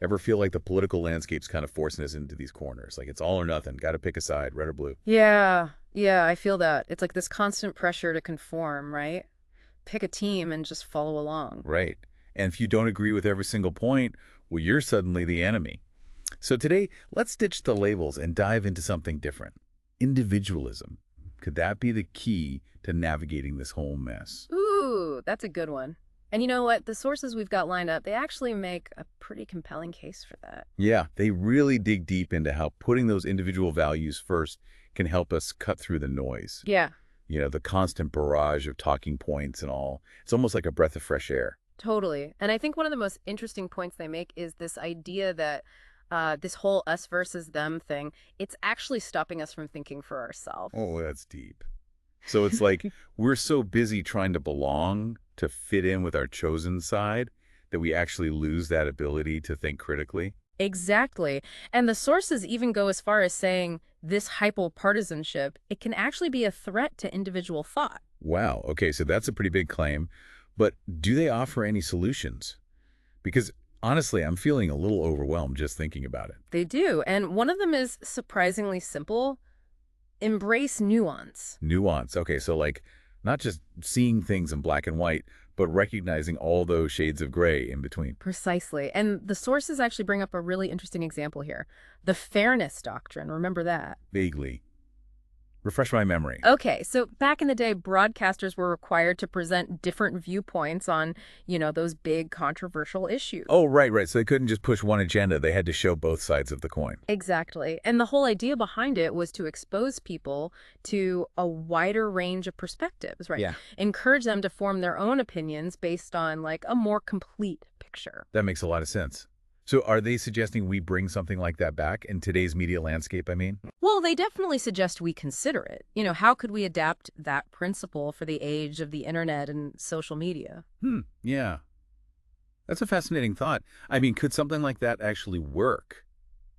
Ever feel like the political landscape's kind of forcing us into these corners? Like it's all or nothing, got to pick a side, red or blue. Yeah, yeah, I feel that. It's like this constant pressure to conform, right? Pick a team and just follow along. Right. And if you don't agree with every single point, well, you're suddenly the enemy. So today, let's ditch the labels and dive into something different. Individualism. Could that be the key to navigating this whole mess? Ooh, that's a good one. And you know what? The sources we've got lined up, they actually make a pretty compelling case for that. Yeah, they really dig deep into how putting those individual values first can help us cut through the noise. Yeah, The constant barrage of talking points and all. It's almost like a breath of fresh air. totally. And I think one of the most interesting points they make is this idea that this whole us versus them thing, it's actually stopping us from thinking for ourselves. Oh, that's deep. So it's like we're so busy trying to belong, to fit in with our chosen side, that we actually lose that ability to think critically. Exactly. And the sources even go as far as saying this hypopartisanship, it can actually be a threat to individual thought. Wow. Okay, so that's a pretty big claim. But do they offer any solutions? Because honestly, I'm feeling a little overwhelmed just thinking about it. They do. And one of them is surprisingly simple: embrace nuance. Nuance. Okay, so like not just seeing things in black and white, but recognizing all those shades of gray in between. Precisely. And the sources actually bring up a really interesting example here: the fairness doctrine. Remember that? Vaguely. Refresh my memory. Okay, so back in the day, broadcasters were required to present different viewpoints on, those big controversial issues. Oh, right, right. So they couldn't just push one agenda. They had to show both sides of the coin. Exactly. And the whole idea behind it was to expose people to a wider range of perspectives, right? Yeah. Encourage them to form their own opinions based on like a more complete picture. That makes a lot of sense. So are they suggesting we bring something like that back in today's media landscape, I mean? Well, they definitely suggest we consider it. How could we adapt that principle for the age of the internet and social media? Yeah. That's a fascinating thought. I mean, could something like that actually work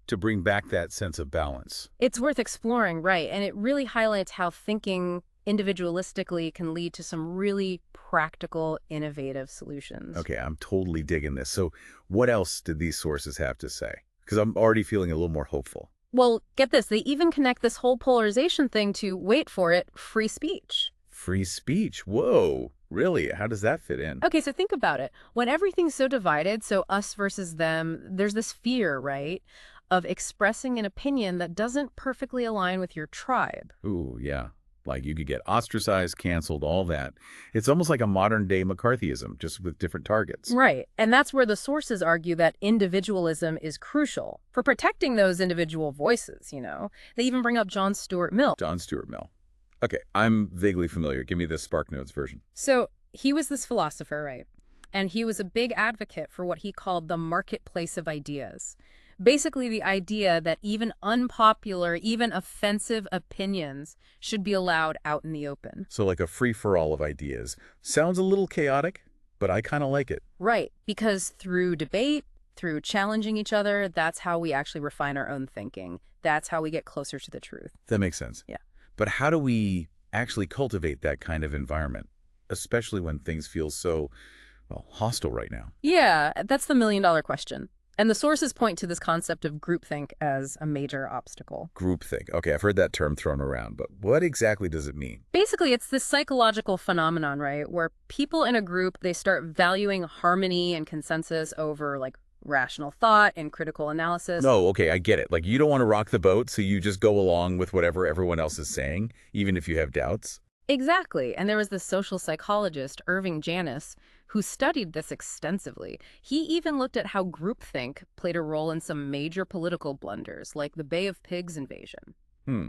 to bring back that sense of balance? It's worth exploring, right? And it really highlights how thinking individualistically can lead to some really practical, innovative solutions. Okay, I'm totally digging this. So what else did these sources have to say? Because I'm already feeling a little more hopeful. Well, get this, they even connect this whole polarization thing to, wait for it, free speech. Free speech. Whoa. Really? How does that fit in? Okay, so think about it. When everything's so divided, so us versus them, there's this fear, right, of expressing an opinion that doesn't perfectly align with your tribe. Ooh, yeah. Like you could get ostracized, canceled, all that. It's almost like a modern day McCarthyism, just with different targets. Right. And that's where the sources argue that individualism is crucial for protecting those individual voices. They even bring up John Stuart Mill. John Stuart Mill. Okay, I'm vaguely familiar. Give me the Spark Notes version. So he was this philosopher, right? And he was a big advocate for what he called the marketplace of ideas. Basically, the idea that even unpopular, even offensive opinions should be allowed out in the open. So like a free-for-all of ideas. Sounds a little chaotic, but I kind of like it. Right, because through debate, through challenging each other, that's how we actually refine our own thinking. That's how we get closer to the truth. That makes sense. Yeah. But how do we actually cultivate that kind of environment, especially when things feel so, well, hostile right now? Yeah, that's the million-dollar question. And the sources point to this concept of groupthink as a major obstacle. Groupthink. Okay, I've heard that term thrown around, but what exactly does it mean? Basically, it's this psychological phenomenon, right, where people in a group, they start valuing harmony and consensus over like rational thought and critical analysis. No, okay, I get it. Like you don't want to rock the boat, so you just go along with whatever everyone else is saying, even if you have doubts. Exactly. And there was this social psychologist, Irving Janis, who studied this extensively. He even looked at how groupthink played a role in some major political blunders, like the Bay of Pigs invasion. Hmm.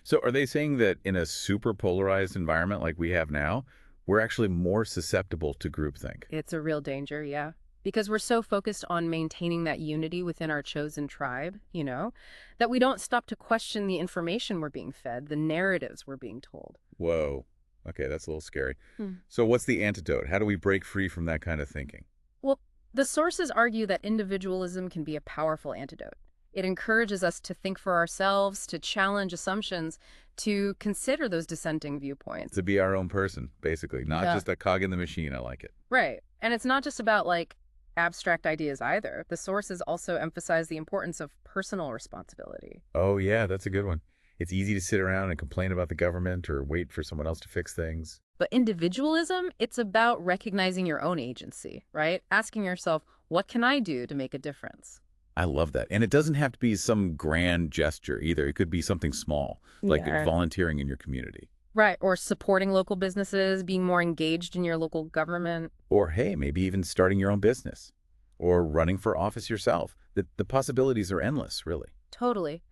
So are they saying that in a super polarized environment like we have now, we're actually more susceptible to groupthink? It's a real danger, yeah. Because we're so focused on maintaining that unity within our chosen tribe, that we don't stop to question the information we're being fed, the narratives we're being told. Whoa. Okay, that's a little scary. Hmm. So what's the antidote? How do we break free from that kind of thinking? Well, the sources argue that individualism can be a powerful antidote. It encourages us to think for ourselves, to challenge assumptions, to consider those dissenting viewpoints. To be our own person, basically, not Yeah. just a cog in the machine. I like it. Right. And it's not just about like abstract ideas either. The sources also emphasize the importance of personal responsibility. Oh, yeah, that's a good one. It's easy to sit around and complain about the government or wait for someone else to fix things. But individualism, it's about recognizing your own agency, right? Asking yourself, what can I do to make a difference? I love that. And it doesn't have to be some grand gesture either. It could be something small, like Yeah. volunteering in your community. Right, or supporting local businesses, being more engaged in your local government. Or, hey, maybe even starting your own business or running for office yourself. The possibilities are endless, really. Totally.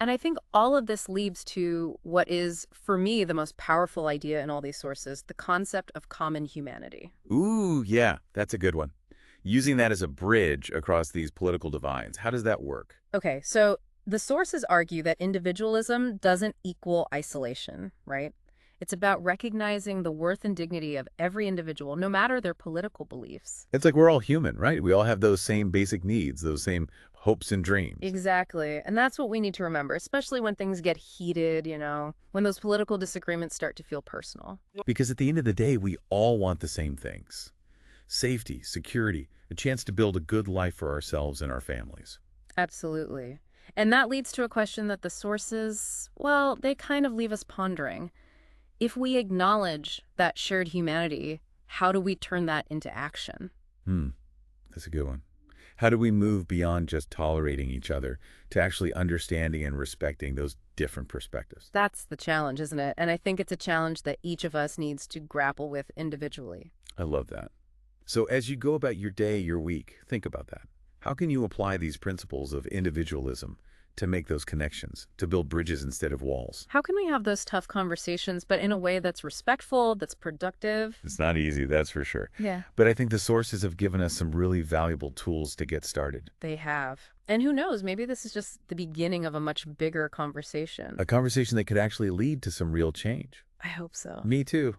And I think all of this leads to what is, for me, the most powerful idea in all these sources, the concept of common humanity. Ooh, yeah, that's a good one. Using that as a bridge across these political divides, how does that work? Okay, so the sources argue that individualism doesn't equal isolation, right? It's about recognizing the worth and dignity of every individual, no matter their political beliefs. It's like we're all human, right? We all have those same basic needs, those same hopes and dreams. Exactly. And that's what we need to remember, especially when things get heated, when those political disagreements start to feel personal. Because at the end of the day, we all want the same things. Safety, security, a chance to build a good life for ourselves and our families. Absolutely. And that leads to a question that the sources, well, they kind of leave us pondering. If we acknowledge that shared humanity, how do we turn that into action? Hmm, that's a good one. How do we move beyond just tolerating each other to actually understanding and respecting those different perspectives? That's the challenge, isn't it? And I think it's a challenge that each of us needs to grapple with individually. I love that. So as you go about your day, your week, think about that. How can you apply these principles of individualism to make those connections, to build bridges instead of walls? How can we have those tough conversations, but in a way that's respectful, that's productive? It's not easy, that's for sure. Yeah, But I think the sources have given us some really valuable tools to get started. they have. And who knows, maybe this is just the beginning of a much bigger conversation. A conversation that could actually lead to some real change. I hope so. Me too.